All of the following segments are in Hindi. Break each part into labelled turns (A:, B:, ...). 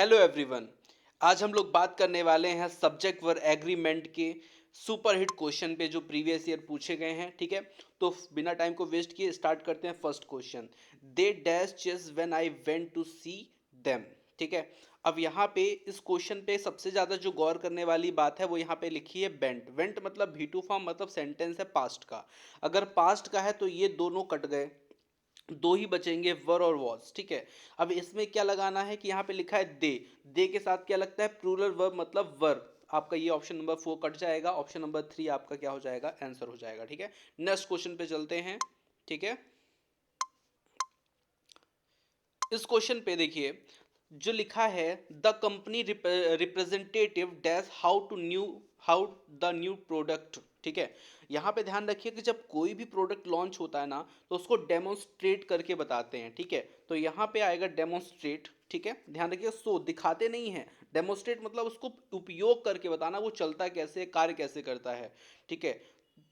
A: Hello everyone. आज हम लोग बात करने वाले हैं सब्जेक्ट वर्ब एग्रीमेंट के सुपर हिट क्वेश्चन पे जो प्रीवियस ईयर पूछे गए हैं। ठीक है, तो बिना टाइम को वेस्ट किए स्टार्ट करते हैं। First question, they dash chess when I went to see them. ठीक है, अब यहाँ पे इस क्वेश्चन पे सबसे ज़्यादा जो गौर करने वाली बात है वो यहाँ पे लिखी है वेंट। वेंट मतलब भी टू फॉर्म, मतलब सेंटेंस है पास्ट का। अगर पास्ट का है तो ये दोनों कट गए, दो ही बचेंगे, वर और वॉज। ठीक है, अब इसमें क्या लगाना है कि यहाँ पे लिखा है दे के साथ क्या लगता है, प्लूरल वर्ब मतलब वर्ब। आपका ये ऑप्शन नंबर 4 कट जाएगा, ऑप्शन नंबर 3 आपका क्या हो जाएगा, आंसर हो जाएगा। ठीक है, नेक्स्ट क्वेश्चन पे चलते हैं। ठीक है, इस क्वेश्चन पे देखिए जो लिखा है, the company representative dash how the new product. ठीक है, यहाँ पे ध्यान रखिए कि जब कोई भी प्रोडक्ट लॉन्च होता है ना तो उसको डेमोन्स्ट्रेट करके बताते हैं। ठीक है, तो यहाँ पे आएगा डेमोन्स्ट्रेट। ठीक है, ध्यान रखिए, सो दिखाते नहीं है, डेमोन्स्ट्रेट मतलब उसको उपयोग करके बताना, वो चलता कैसे, कार्य कैसे करता है। ठीक है,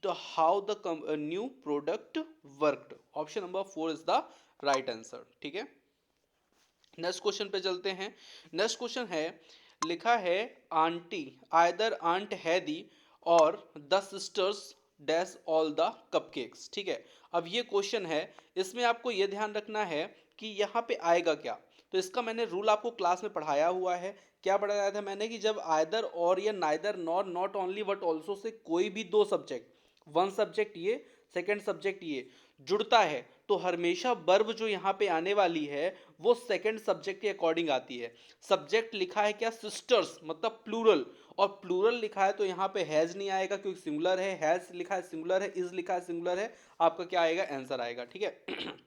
A: तो how the new product worked, option number 4 is the right answer. ठीक है, नेक्स्ट क्वेश्चन पे चलते हैं। नेक्स्ट क्वेश्चन है, लिखा है आंटी आइदर आंट हैदी और the sisters dash all the cupcakes. ठीक है, अब ये क्वेश्चन है, इसमें आपको ये ध्यान रखना है कि यहाँ पे आएगा क्या। तो इसका मैंने रूल आपको क्लास में पढ़ाया हुआ है। क्या पढ़ाया था मैंने कि जब आइदर और या neither nor not only but also say कोई भी दो सब्जेक्ट, वन सब्जेक्ट ये, सेकेंड सब्जेक्ट ये, जुड़ता है तो हमेशा वर्ब जो यहाँ पे आने वाली है वो सेकंड सब्जेक्ट के अकॉर्डिंग आती है। सब्जेक्ट लिखा है क्या, सिस्टर्स मतलब प्लूरल, और प्लूरल लिखा है तो यहाँ पे हैज नहीं आएगा क्योंकि सिंगुलर है, हैज लिखा है सिंगुलर है, इज लिखा है सिंगुलर है। आपका क्या आएगा, आंसर आएगा। ठीक है,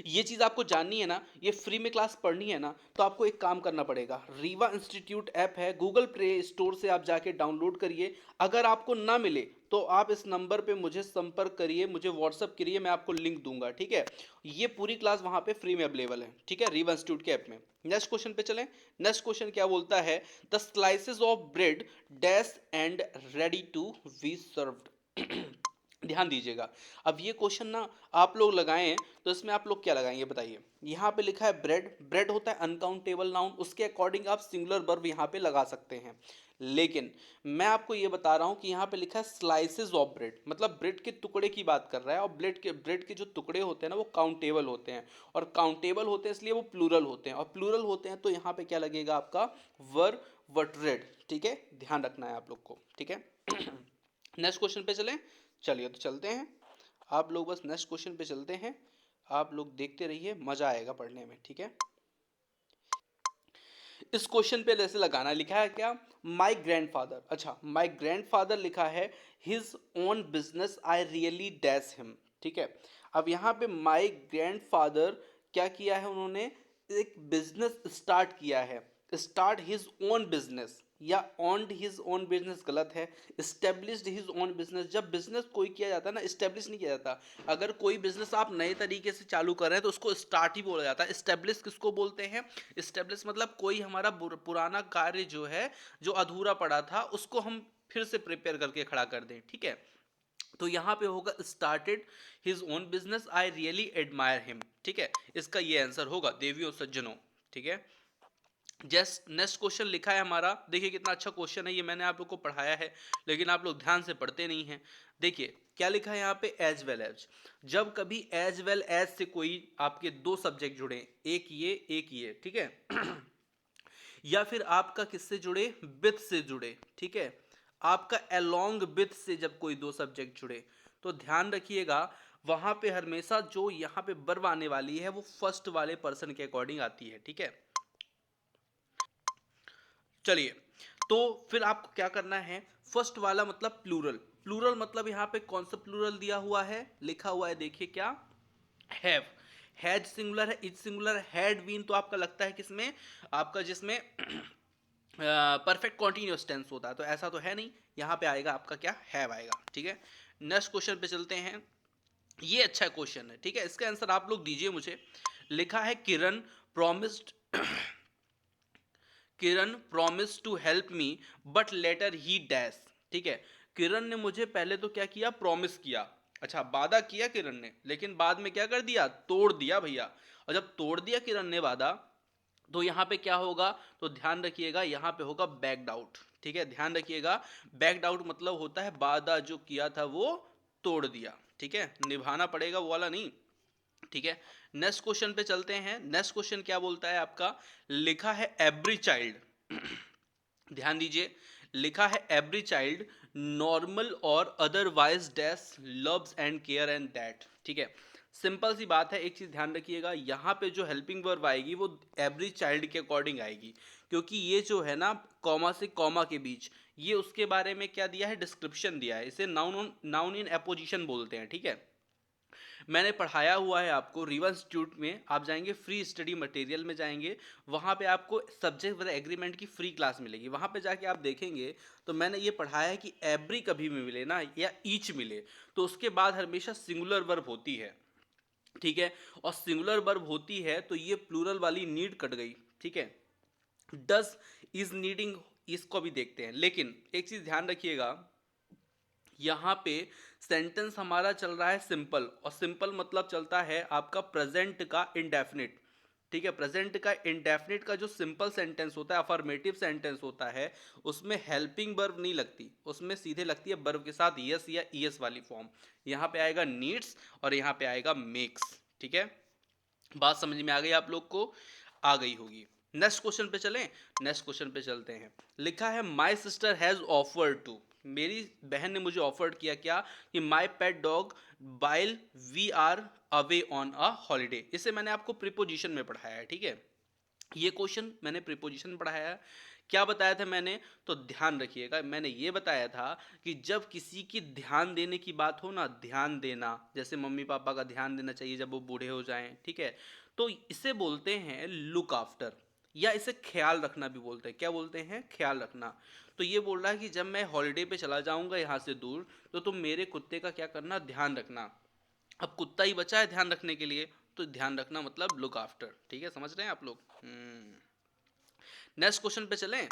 A: ये चीज़ आपको जाननी है ना, ये फ्री में क्लास पढ़नी है ना, तो आपको एक काम करना पड़ेगा। रीवा इंस्टीट्यूट ऐप है, गूगल प्ले स्टोर से आप जाके डाउनलोड करिए। अगर आपको ना मिले तो आप इस नंबर पे मुझे संपर्क करिए, मुझे व्हाट्सअप करिए, मैं आपको लिंक दूंगा। ठीक है, ये पूरी क्लास वहाँ पे फ्री में अवेलेबल है। ठीक है, रीवा इंस्टीट्यूट के ऐप में। नेक्स्ट क्वेश्चन पे चलें। नेक्स्ट क्वेश्चन क्या बोलता है, the slices of bread dash and ready to be served. ध्यान दीजिएगा, अब ये क्वेश्चन ना आप लोग लगाएं तो इसमें आप लोग क्या लगाएंगे बताइए। यहाँ पे लिखा है ब्रेड, ब्रेड होता है अनकाउंटेबल नाउन, उसके अकॉर्डिंग आप सिंगुलर वर्ब यहाँ पे लगा सकते हैं। लेकिन मैं आपको ये बता रहा हूँ कि यहाँ पे लिखा है स्लाइसेस ऑफ ब्रेड, मतलब ब्रेड के टुकड़े की बात कर रहा है, और ब्रेड के जो टुकड़े होते हैं ना वो काउंटेबल होते हैं, और काउंटेबल होते हैं इसलिए वो प्लूरल होते हैं, और प्लूरल होते हैं तो यहाँ पे क्या लगेगा आपका, वर वटरेड। ठीक है, ध्यान रखना है आप लोग को। ठीक है, नेक्स्ट क्वेश्चन पे चलें। चलिए तो चलते हैं, आप लोग बस नेक्स्ट क्वेश्चन पे चलते हैं, आप लोग देखते रहिए, मजा आएगा पढ़ने में। ठीक है, इस क्वेश्चन पे जैसे लगाना, लिखा है क्या, माई ग्रैंडफादर। अच्छा, माई ग्रैंडफादर लिखा है, his own business I really dash him. ठीक है, अब यहाँ पे माई ग्रैंडफादर क्या किया है, उन्होंने एक बिजनेस स्टार्ट किया है। स्टार्ट हिज ओन बिजनेस या ऑन्ड हिज ओन बिजनेस गलत है, स्टेब्लिश्ड हिज ओन बिजनेस। जब बिजनेस कोई किया जाता है ना, स्टेब्लिश नहीं किया जाता। अगर कोई बिजनेस आप नए तरीके से चालू कर रहे हैं तो उसको स्टार्ट ही बोला जाता है। स्टेब्लिश किसको बोलते हैं, स्टेब्लिश मतलब कोई हमारा पुराना कार्य जो है, जो अधूरा पड़ा था, उसको हम फिर से प्रिपेयर करके खड़ा कर दें। ठीक है, तो यहाँ पे होगा started his own business I really admire him. ठीक है, इसका ये आंसर होगा देवियों सज्जनों। ठीक है, जस्ट नेक्स्ट क्वेश्चन लिखा है हमारा, देखिए कितना अच्छा क्वेश्चन है, ये मैंने आप लोग को पढ़ाया है लेकिन आप लोग ध्यान से पढ़ते नहीं हैं। देखिए क्या लिखा है यहाँ पे, एज वेल एज। जब कभी एज वेल एज से कोई आपके दो सब्जेक्ट जुड़े, एक ये, ठीक है, या फिर आपका किससे जुड़े, विथ से जुड़े। ठीक है, आपका अलोंग विथ से जब कोई दो सब्जेक्ट जुड़े तो ध्यान रखिएगा, वहां पे हमेशा जो यहाँ पे वर्ब आने वाली है वो फर्स्ट वाले पर्सन के अकॉर्डिंग आती है। ठीक है, चलिए, तो फिर आपको क्या करना है, फर्स्ट वाला मतलब प्लूरल। प्लूरल मतलब यहाँ पे कौन सा प्लूरल दिया हुआ है, लिखा हुआ है, देखिए क्या, हैव। हैज सिंगुलर है, इज सिंगुलर, हैड बीन तो आपका लगता है किसमें, आपका जिसमें परफेक्ट कॉन्टिन्यूस टेंस होता है, तो ऐसा तो है नहीं, यहाँ पे आएगा आपका क्या, हैव आएगा। ठीक है, नेक्स्ट क्वेश्चन पे चलते हैं। ये अच्छा क्वेश्चन है। ठीक है, इसका आंसर आप लोग दीजिए मुझे। लिखा है Kiran promised Kiran promise to help me but later he dash. ठीक है, किरण ने मुझे पहले तो क्या किया, प्रॉमिस किया, अच्छा वादा किया किरण ने, लेकिन बाद में क्या कर दिया, तोड़ दिया भैया। और जब तोड़ दिया किरण ने वादा, तो यहाँ पे क्या होगा, तो ध्यान रखिएगा यहाँ पे होगा बैक्ड आउट। ठीक है, ध्यान रखिएगा, बैक्ड आउट मतलब होता है वादा जो किया था वो तोड़ दिया। ठीक है, निभाना पड़ेगा वो वाला नहीं। ठीक है, नेक्स्ट क्वेश्चन पे चलते हैं। नेक्स्ट क्वेश्चन क्या बोलता है आपका, लिखा है एवरी चाइल्ड ध्यान दीजिए, लिखा है एवरी चाइल्ड नॉर्मल और otherwise dash loves and care and that. ठीक है, सिंपल सी बात है, एक चीज ध्यान रखिएगा, यहाँ पे जो हेल्पिंग वर्ब आएगी वो एवरी चाइल्ड के अकॉर्डिंग आएगी, क्योंकि ये जो है ना कॉमा से कॉमा के बीच, ये उसके बारे में क्या दिया है, डिस्क्रिप्शन दिया है, इसे नाउन इन एपोजिशन बोलते हैं। ठीक है, मैंने पढ़ाया हुआ है आपको रीवा इंस्टीट्यूट में, आप जाएंगे फ्री स्टडी मटेरियल में जाएंगे, वहाँ पे आपको सब्जेक्ट विद एग्रीमेंट की फ्री क्लास मिलेगी, वहाँ पे जाके आप देखेंगे तो मैंने ये पढ़ाया है कि एवरी कभी भी मिले ना या ईच मिले तो उसके बाद हमेशा सिंगुलर वर्ब होती है। ठीक है, और सिंगुलर वर्ब होती है तो ये प्लूरल वाली नीड कट गई। ठीक है, डज इज नीडिंग, इसको भी देखते हैं, लेकिन एक चीज ध्यान रखिएगा, यहाँ पे सेंटेंस हमारा चल रहा है सिंपल, और सिंपल मतलब चलता है आपका प्रेजेंट का इंडेफिनिट। ठीक है, प्रेजेंट का इंडेफिनिट का जो सिंपल सेंटेंस होता है, अफर्मेटिव सेंटेंस होता है, उसमें हेल्पिंग वर्ब नहीं लगती, उसमें सीधे लगती है वर्ब के साथ यस या ईएस वाली फॉर्म। यहाँ पे आएगा नीड्स और यहाँ पे आएगा मेक्स। ठीक है, बात समझ में आ गई आप लोग को, आ गई होगी। नेक्स्ट क्वेश्चन पे चलें, नेक्स्ट क्वेश्चन पे चलते हैं। लिखा है my sister has offered to, मेरी बहन ने मुझे ऑफर्ड किया क्या, कि my pet dog while we are away on a holiday. इसे मैंने आपको प्रीपोजिशन में पढ़ाया है। ठीक है, ये क्वेश्चन मैंने प्रीपोजिशन पढ़ाया है। क्या बताया था मैंने, तो ध्यान रखिएगा, मैंने ये बताया था कि जब किसी की ध्यान देने की बात हो ना, ध्यान देना, जैसे मम्मी पापा का ध्यान देना चाहिए जब वो बूढ़े हो जाएं, ठीक है, तो इसे बोलते हैं लुक आफ्टर, या इसे ख्याल रखना भी बोलते हैं। क्या बोलते हैं, ख्याल रखना। तो ये बोल रहा है कि जब मैं हॉलीडे पे चला जाऊंगा यहाँ से दूर, तो तुम मेरे कुत्ते का क्या करना, ध्यान रखना। अब कुत्ता ही बचा है ध्यान रखने के लिए, तो ध्यान रखना मतलब लुक आफ्टर। ठीक है, समझ रहे हैं आप लोग। नेक्स्ट क्वेश्चन पे चलें,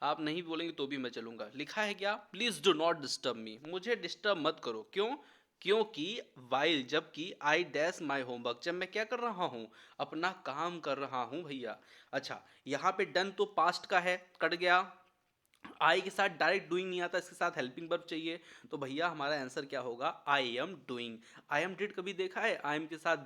A: आप नहीं बोलेंगे तो भी मैं चलूंगा। लिखा है क्या, please do not disturb me, मुझे डिस्टर्ब मत करो। क्यों, क्योंकि वाइल, जबकि आई डैश माई होमवर्क, जब मैं क्या कर रहा हूं, अपना काम कर रहा हूं भैया। अच्छा, यहाँ पे डन तो पास्ट का है, कट गया। आई के साथ डायरेक्ट डूइंग नहीं आता, इसके साथ हेल्पिंग वर्ब चाहिए, तो भैया हमारा आंसर क्या होगा, I am doing. I am did कभी देखा है आई एम के साथ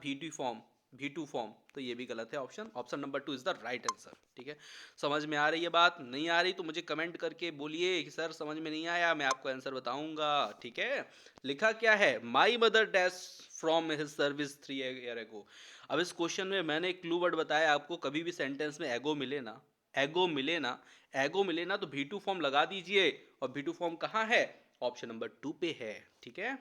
A: V2 फॉर्म, तो ये भी गलत है, option option number 2 is the right answer. ठीक है, समझ में आ रही है बात, नहीं आ रही तो मुझे कमेंट करके बोलिए कि सर समझ में नहीं आया, मैं आपको आंसर बताऊंगा। ठीक है, लिखा क्या है, my mother dash from his service 3 year ago. अब इस क्वेश्चन में मैंने एक क्लू वर्ड बताया आपको, कभी भी सेंटेंस में एगो मिले ना, एगो मिले ना, एगो मिले ना, तो V2 फॉर्म लगा दीजिए, और V2 फॉर्म कहाँ है, ऑप्शन नंबर 2 पे है। ठीक है,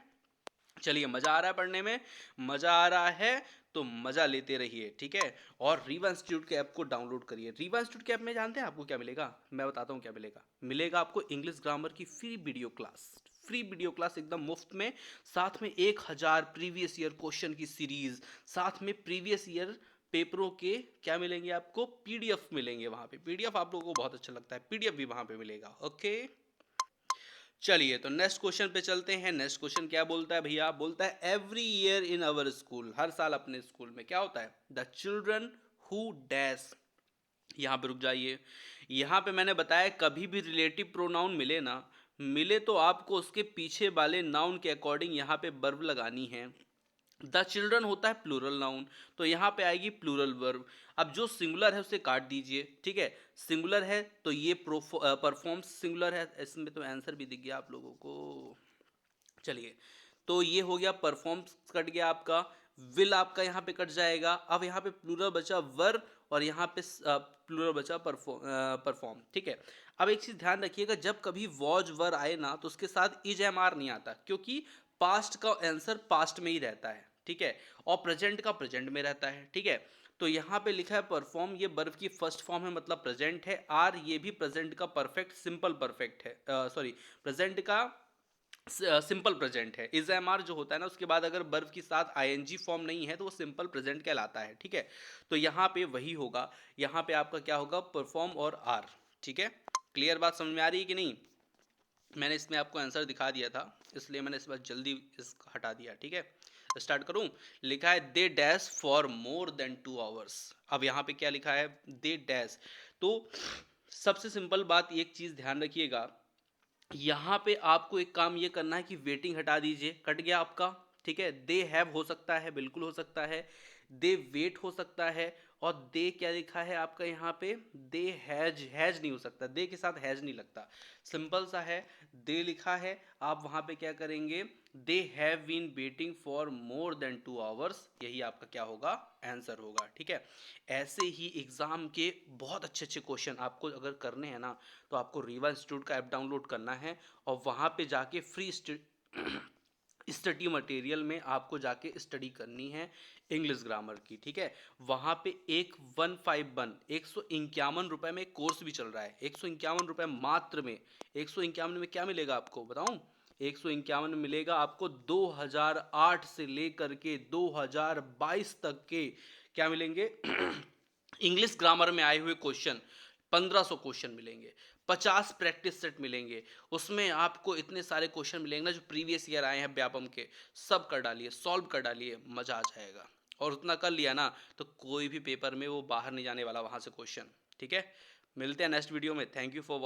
A: चलिए, मजा आ रहा है पढ़ने में, मजा आ रहा है तो मजा लेते रहिए। ठीक है, और रीवा इंस्टीट्यूट के ऐप को डाउनलोड करिए। रीवा इंस्टीट्यूट के ऐप में जानते हैं आपको क्या मिलेगा, मैं बताता हूँ क्या मिलेगा। मिलेगा आपको इंग्लिश ग्रामर की free video class, free video class एकदम मुफ्त में, साथ में 1000 प्रीवियस ईयर क्वेश्चन की सीरीज, साथ में प्रीवियस ईयर पेपरों के क्या मिलेंगे आपको, पीडीएफ मिलेंगे। वहां पे पीडीएफ आप लोगों को बहुत अच्छा लगता है, पीडीएफ भी वहां पे मिलेगा। ओके, चलिए तो नेक्स्ट क्वेश्चन पे चलते हैं। नेक्स्ट क्वेश्चन क्या बोलता है भैया, बोलता है every year in our school, हर साल अपने स्कूल में क्या होता है, द चिल्ड्रन हु डैश। यहाँ पे रुक जाइए, यहाँ पे मैंने बताया कभी भी रिलेटिव प्रोनाउन मिले ना, मिले तो आपको उसके पीछे वाले नाउन के अकॉर्डिंग यहाँ पे वर्ब लगानी है। द चिल्ड्रन होता है प्लूरल नाउन, तो यहाँ पे आएगी प्लूरल वर्ब। अब जो सिंगुलर है उसे काट दीजिए। ठीक है, सिंगुलर है तो ये परफॉर्म्स सिंगुलर है, इसमें तो आंसर भी दिख गया आप लोगों को। चलिए, तो ये हो गया, परफॉर्म्स कट गया आपका, विल आपका यहाँ पे कट जाएगा। अब यहाँ पे प्लूरल बचा वर्ब, और यहाँ पे प्लूरल बचा परफॉर्म। ठीक है, अब एक चीज ध्यान रखिएगा, जब कभी वॉज वर आए ना तो उसके साथ इज एम आर नहीं आता, क्योंकि पास्ट का आंसर पास्ट में ही रहता है। ठीक है, और प्रेजेंट का प्रेजेंट में रहता है। ठीक है, तो यहाँ पे लिखा है परफॉर्म, ये वर्ब की फर्स्ट फॉर्म है मतलब प्रेजेंट है। आर ये भी प्रेजेंट का परफेक्ट सिंपल परफेक्ट है, सॉरी, प्रेजेंट का सिंपल प्रेजेंट है। इज एम आर जो होता है ना, उसके बाद अगर वर्ब के साथ आईएनजी फॉर्म नहीं है तो वो सिंपल प्रेजेंट कहलाता है। ठीक है, तो यहाँ पे वही होगा, यहाँ पे आपका क्या होगा, परफॉर्म और आर। ठीक है, क्लियर बात समझ में आ रही है कि नहीं, मैंने इसमें आपको आंसर दिखा दिया था, इसलिए मैंने इस बार जल्दी इस हटा दिया। ठीक है, स्टार्ट करूं? लिखा है they dash for more than 2 hours. अब यहाँ पे क्या लिखा है? They dash. तो सबसे सिंपल बात, एक चीज ध्यान रखिएगा, यहाँ पे आपको एक काम ये करना है कि वेटिंग हटा दीजिए, कट गया आपका। ठीक है, दे हैव हो सकता है, बिल्कुल हो सकता है, दे वेट हो सकता है, और दे क्या लिखा है आपका यहाँ पे? दे हैज, हैज नहीं हो सकता, दे के साथ हैज नहीं लगता, सिंपल सा है, दे लिखा है। आप वहां पे क्या करेंगे? They have been waiting for more than 2 hours, यही आपका क्या होगा? आंसर होगा। ठीक है, ऐसे ही एग्जाम के बहुत अच्छे अच्छे क्वेश्चन आपको अगर करने हैं ना, तो आपको रीवा इंस्टीट्यूट का ऐप डाउनलोड करना है, और वहाँ पे जाके फ्री स्टडी मटेरियल में आपको जाके स्टडी करनी है इंग्लिश ग्रामर की। ठीक है, वहाँ पे एक 151 में एक कोर्स भी चल रहा है, 151 मात्र में। 151 में क्या मिलेगा आपको बताऊं? 151 में मिलेगा आपको 2008 से लेकर के 2022 तक के क्या मिलेंगे? इंग्लिश ग्रामर में आए हुए क्वेश्चन, 1500 क्वेश्चन मिलेंगे, 50 प्रैक्टिस सेट मिलेंगे। उसमें आपको इतने सारे क्वेश्चन मिलेंगे ना जो प्रीवियस ईयर आए हैं व्यापम के, सब कर डालिए, सॉल्व कर डालिए, मजा आ जाएगा। और उतना कर लिया ना तो कोई भी पेपर में वो बाहर नहीं जाने वाला वहां से क्वेश्चन। ठीक है, मिलते हैं नेक्स्ट वीडियो में। Thank you for